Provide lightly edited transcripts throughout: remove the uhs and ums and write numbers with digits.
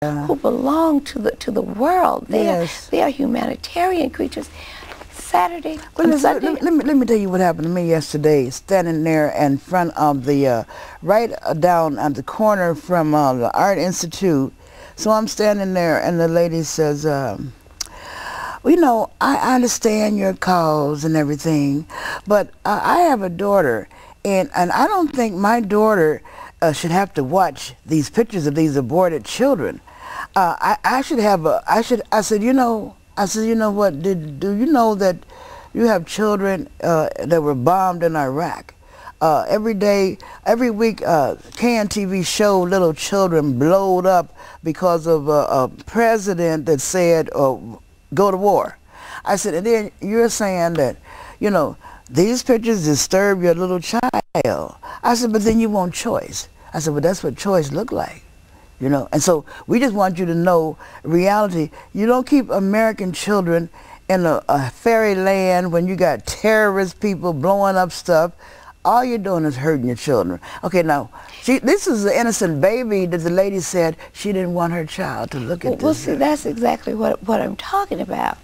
who belong to the world. They are humanitarian creatures. Saturday, well, let me tell you what happened to me yesterday. Standing there in front of the right down at the corner from the Art Institute. So I'm standing there, and the lady says, well, you know, I understand your cause and everything, but I have a daughter, and I don't think my daughter should have to watch these pictures of these aborted children. I should have a, I said, you know what, do you know that you have children that were bombed in Iraq? Every week, KNTV showed little children blowed up because of a president that said, go to war. I said, and then you're saying that, you know, these pictures disturb your little child. I said, but then you want choice. I said, well, that's what choice look like. You know, and so we just want you to know reality. You don't keep American children in a fairyland when you got terrorist people blowing up stuff. All you're doing is hurting your children. Okay, now, this is the innocent baby that the lady said she didn't want her child to look at this. Well, see, that's exactly what I'm talking about.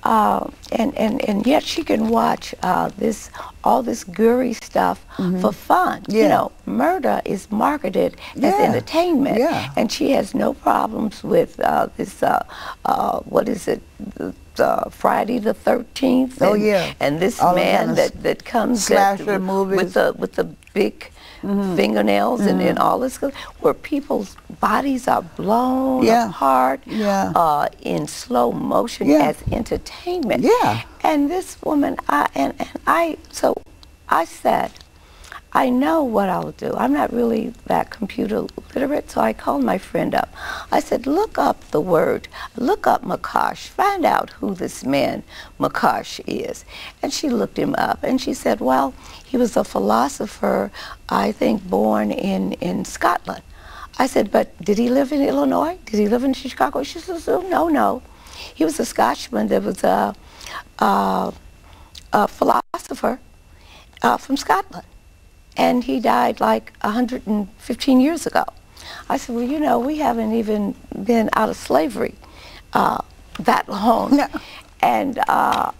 And yet she can watch all this gory stuff for fun. Yeah. You know, murder is marketed as entertainment, and she has no problems with this. What is it? Friday the 13th. And, and this all man that comes with the big fingernails and all this, where people's bodies are blown apart in slow motion as entertainment. And this woman, so I said, I know what I'll do. I'm not really that computer literate, so I called my friend up. I said, look up the word, look up Makash, find out who this man Makash is. And she looked him up, and she said, well, he was a philosopher, I think, born in Scotland. I said, but did he live in Illinois? Did he live in Chicago? She says, oh, no. He was a Scotchman that was a philosopher from Scotland. And he died like 115 years ago. I said, well, you know, we haven't even been out of slavery that long. No. And I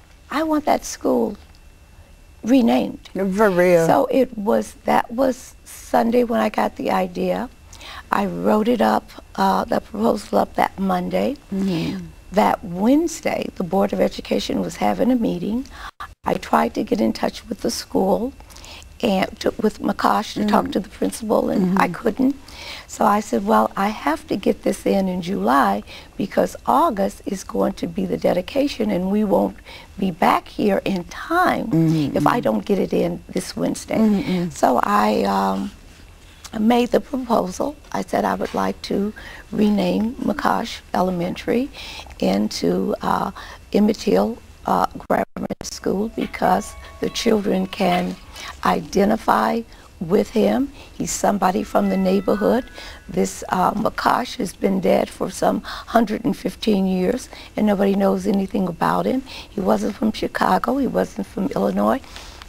want that school renamed. For real. So that was Sunday when I got the idea. I wrote it up, the proposal up that Monday. That Wednesday, the Board of Education was having a meeting. I tried to get in touch with the school and with Makash to talk to the principal, and I couldn't. So I said, well, I have to get this in July because August is going to be the dedication, and we won't be back here in time if I don't get it in this Wednesday. So I made the proposal. I said I would like to rename Makash Elementary into Emmett Till Grammar School because the children can identify with him. He's somebody from the neighborhood. This Makash has been dead for some 115 years and nobody knows anything about him. He wasn't from Chicago, he wasn't from Illinois,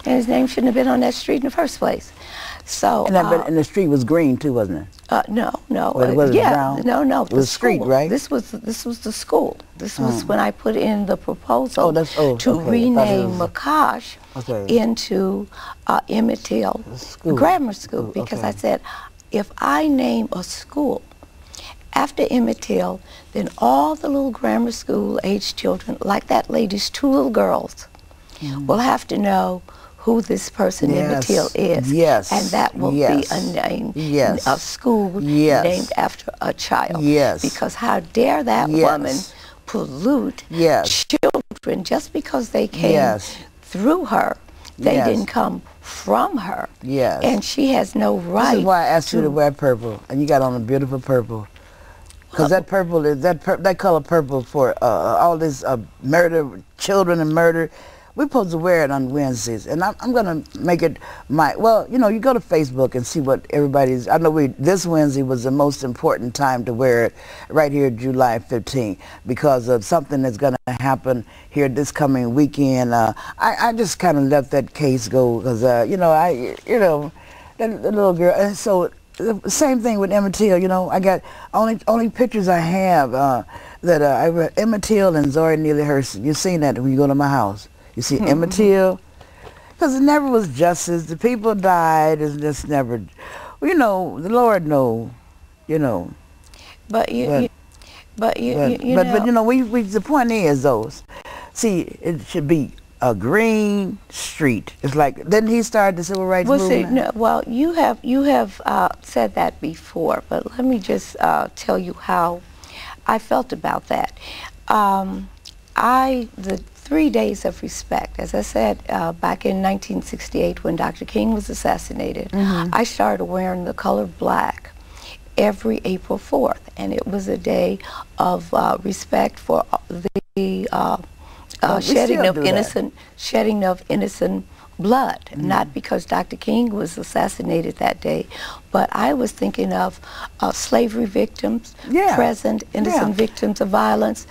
and his name shouldn't have been on that street in the first place. So, and the street was green too, wasn't it? No. Well, it wasn't brown. No. It was street, right? This was the school. This was when I put in the proposal to rename Makash into Emmett Till Grammar School because I said, if I name a school after Emmett Till, then all the little grammar school age children, like that lady's two little girls, will have to know who this person Emmett Till is. And that will be a name, a school named after a child. Because how dare that woman pollute children just because they came through her. They didn't come from her. And she has no right. This is why I asked you to wear purple, and you got on a beautiful purple. Because that purple is, that color purple for all this murder, children and murder. We're supposed to wear it on Wednesdays, and I'm going to make it well, you know, you go to Facebook and see what everybody's, I know this Wednesday was the most important time to wear it right here July 15th because of something that's going to happen here this coming weekend. I just kind of let that case go because, that little girl, and so the same thing with Emmett Till. You know, I got only pictures I have that I read Emmett Till and Zora Neale Hurston. You've seen that when you go to my house. You see Emmett Till, because it never was justice. The people died. It's just never. You know, the Lord knows. You know. But you know. But you know, we the point is those. See, it should be a green street. It's like, didn't he start the civil rights movement? See, no, well, you have said that before, but let me just tell you how I felt about that. The 3 days of respect, as I said, back in 1968 when Dr. King was assassinated, I started wearing the color black every April 4th, and it was a day of respect for the shedding of innocent blood, not because Dr. King was assassinated that day, but I was thinking of slavery victims, present innocent victims of violence,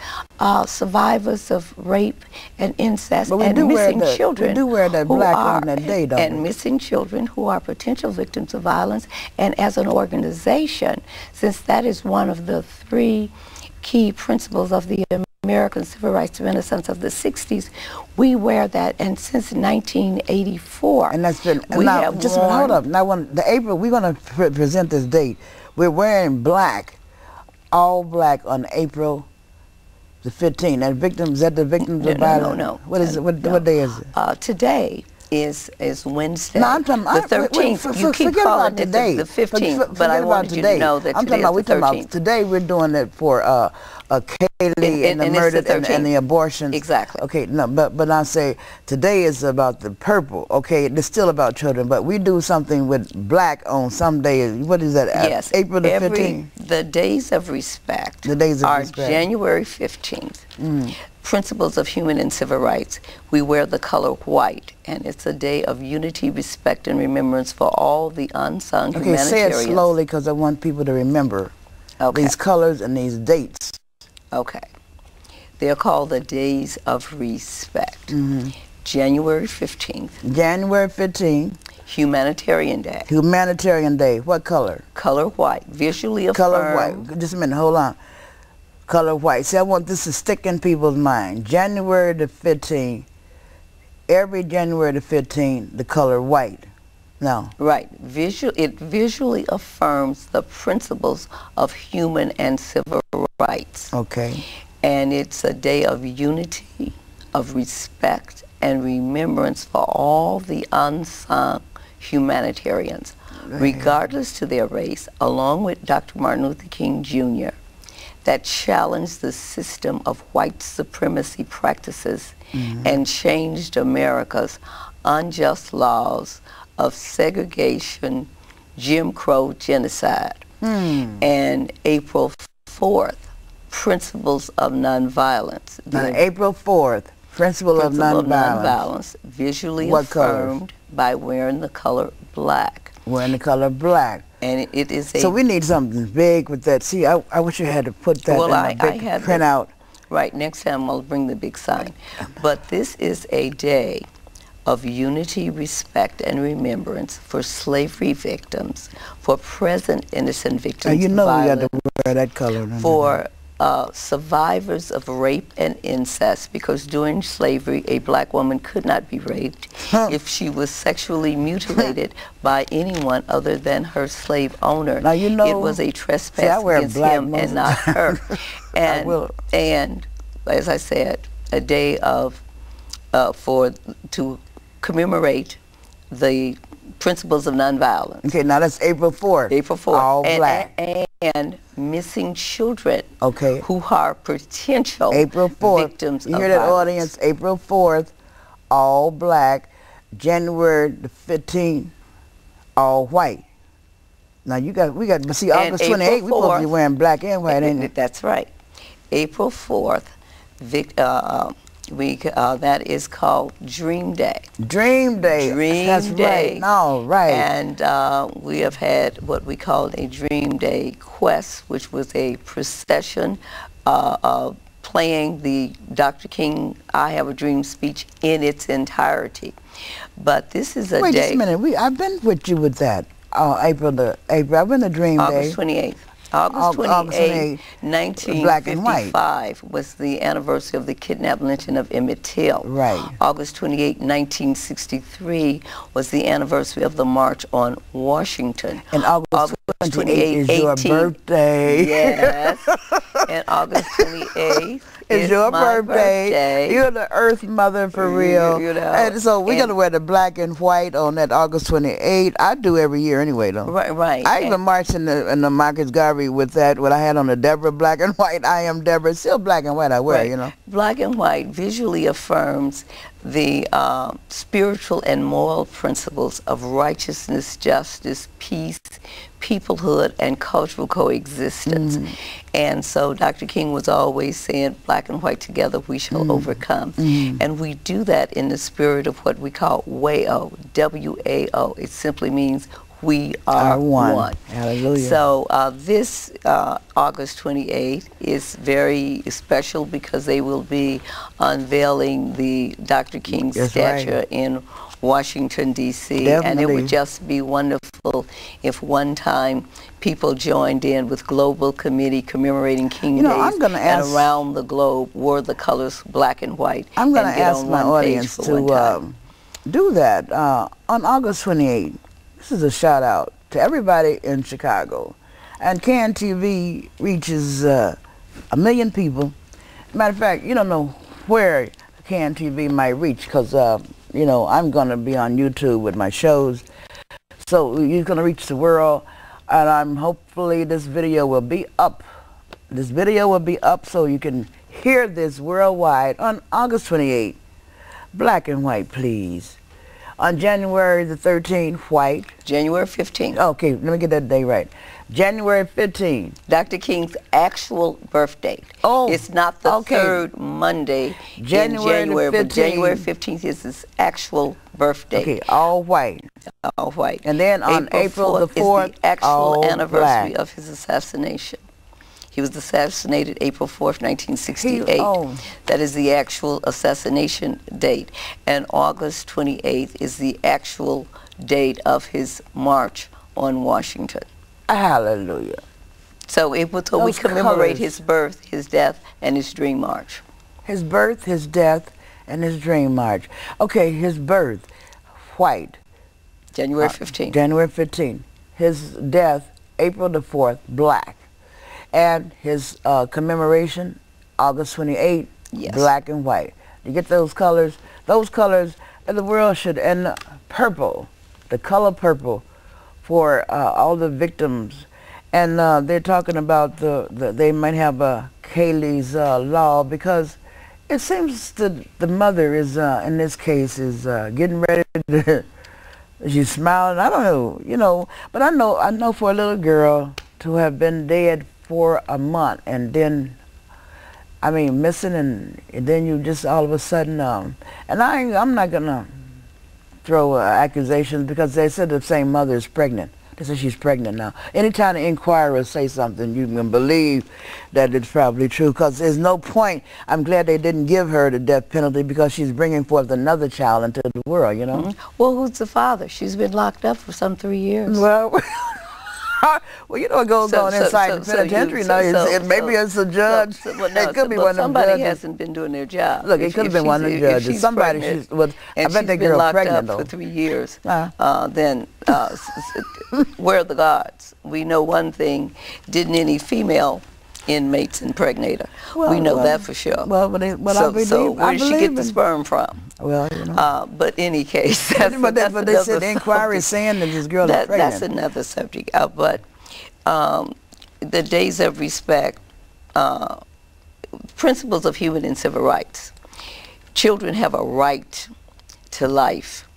survivors of rape and incest, and missing children. We do wear that black on that day, don't we? And missing children who are potential victims of violence. And as an organization, since that is one of the 3 key principles of the American Civil Rights Renaissance of the 60s, we wear that, and since 1984, and that's been now. Just hold up. Now, the April, we're going to present this date. We're wearing black, all black on April the 15th. And victims, the victims of violence. No. What is it? What day is it? Today is Wednesday. No, I'm talking the 13th. You keep calling it the 15th, but I wanted you to know that today is the 13th. Today we're doing it for Caylee and the murder and the abortions. Exactly. Okay, no, but I say today is about the purple. Okay, it's still about children, but we do something with black on some days. What is that? Yes, April the 15th. The days of respect. The days of are respect. January 15th. Principles of Human and Civil Rights. We wear the color white, and it's a day of unity, respect, and remembrance for all the unsung humanitarians. Okay, say it slowly because I want people to remember these colors and these dates. Okay. They're called the Days of Respect. January 15th. January 15th. Humanitarian Day. Humanitarian Day. What color? Color white. Visually affirmed. Color white. Just a minute. Hold on. Color white. See, I want this to stick in people's mind. January the 15th. Every January the 15th, the color white. No. Right. It visually affirms the principles of human and civil rights. Okay. And it's a day of unity, of respect, and remembrance for all the unsung humanitarians, regardless to their race, along with Dr. Martin Luther King Jr., that challenged the system of white supremacy practices and changed America's unjust laws of segregation, Jim Crow, genocide. And April 4th, Principles of Nonviolence. April 4th, Principle of Nonviolence. Visually affirmed by wearing the color black. Wearing the color black. And it is a... So we need something big with that. See, I wish you had to put that in a big printout. Right, next time I'll bring the big sign. But this is a day of unity, respect, and remembrance for slavery victims, for present innocent victims of violence, you got to wear that color. for survivors of rape and incest, because during slavery a black woman could not be raped if she was sexually mutilated by anyone other than her slave owner. Now, you know, it was a trespass against him and not her. And as I said, a day of to commemorate the principles of nonviolence. Okay, now that's April 4th. April 4th. All black. And missing children, okay, who are potential April 4th. Victims you of hear that, violence. audience? April 4th, all black. January the 15th, all white. Now we got, but see, August 28th, we're supposed to be wearing black and white, ain't it? That's right. April 4th, that is called Dream Day. Dream Day. That's Day. Right. No, right. And we have had what we called a Dream Day Quest, which was a procession playing the Dr. King I Have a Dream speech in its entirety. But this is a day... Wait just a minute. I've been with you with that. April. I've been a dream day. August 28th. August 28, 1955 was the anniversary of the kidnap lynching of Emmett Till. Right. August 28, 1963 was the anniversary of the March on Washington. And August 28 is your birthday. Yes. And August 28th is your birthday. You're the Earth Mother for real. You know, and so we're going to wear the black and white on that August 28th. I do every year anyway, though. Right. I even marched in the Marcus Garvey with that, what I had on the Deborah black and white. I am Deborah. It's still black and white I wear, you know. Black and white visually affirms the spiritual and moral principles of righteousness, justice, peace, peoplehood, and cultural coexistence. And so Dr. King was always saying, black and white together we shall overcome. And we do that in the spirit of what we call WAO, W-A-O. It simply means we are one. Hallelujah. So this August 28th is very special because they will be unveiling the Dr. King statue in Washington, D.C. And it would just be wonderful if one time people joined in with Global Committee commemorating King Days and around the globe wore the colors black and white. I'm going to ask my audience to do that on August 28th. This is a shout out to everybody in Chicago. And CAN-TV reaches 1 million people. Matter of fact, you don't know where CAN-TV might reach because, you know, I'm going to be on YouTube with my shows. So you're going to reach the world. And hopefully this video will be up. This video will be up so you can hear this worldwide on August 28th. Black and white, please. On January the 13th, white. January 15th. Okay, let me get that day right. January 15th. Dr. King's actual birthday. Oh, it's not the third Monday in January, but January 15th is his actual birthday. Okay, all white. All white. And then on April the 4th, is the actual anniversary of his assassination. He was assassinated April 4th, 1968. That is the actual assassination date. And August 28th is the actual date of his march on Washington. Hallelujah. So we commemorate his birth, his death, and his dream march. His birth, his death, and his dream march. Okay, his birth, white. January 15th. January 15th. His death, April the 4th, black. And his commemoration, August 28th, black and white. You get those colors? Those colors, and the world should, and purple, the color purple for all the victims. And they're talking about they might have a Kaylee's law because it seems that the mother is, in this case, is getting ready to, she's smiling, I don't know, you know, but I know for a little girl to have been dead for a month and then, I mean, missing and then you just all of a sudden, and I'm not going to throw accusations because they said the same mother is pregnant. They said she's pregnant now. Anytime the inquirers say something, you can believe that it's probably true because there's no point. I'm glad they didn't give her the death penalty because she's bringing forth another child into the world, you know? Well, who's the father? She's been locked up for some 3 years. Well, well, you know what goes on inside the penitentiary now. Maybe it's a judge. It could be one of them judges. Somebody hasn't been doing their job. Look, it could have been one of the judges. Somebody, I bet that girl pregnant though. For 3 years. Then where are the guards? We know one thing. Didn't any female inmates impregnate her? Well, we know that for sure. Well, so where did she get the sperm from? Well, you know. But in any case, but they said the inquiry is saying that this girl is pregnant. That's another subject. But the days of respect, principles of human and civil rights. Children have a right to life.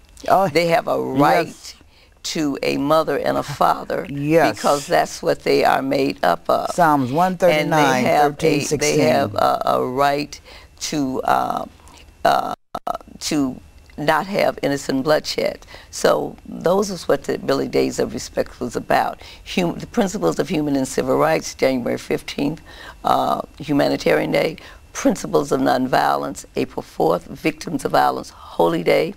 They have a right to a mother and a father because that's what they are made up of. Psalms 139, 13, 16. They have a right to not have innocent bloodshed. So those is what the really Days of Respect was about. The principles of human and civil rights, January 15th, Humanitarian Day. Principles of Nonviolence, April 4th, Victims of Violence, Holy Day,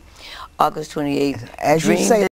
August 28th, As you say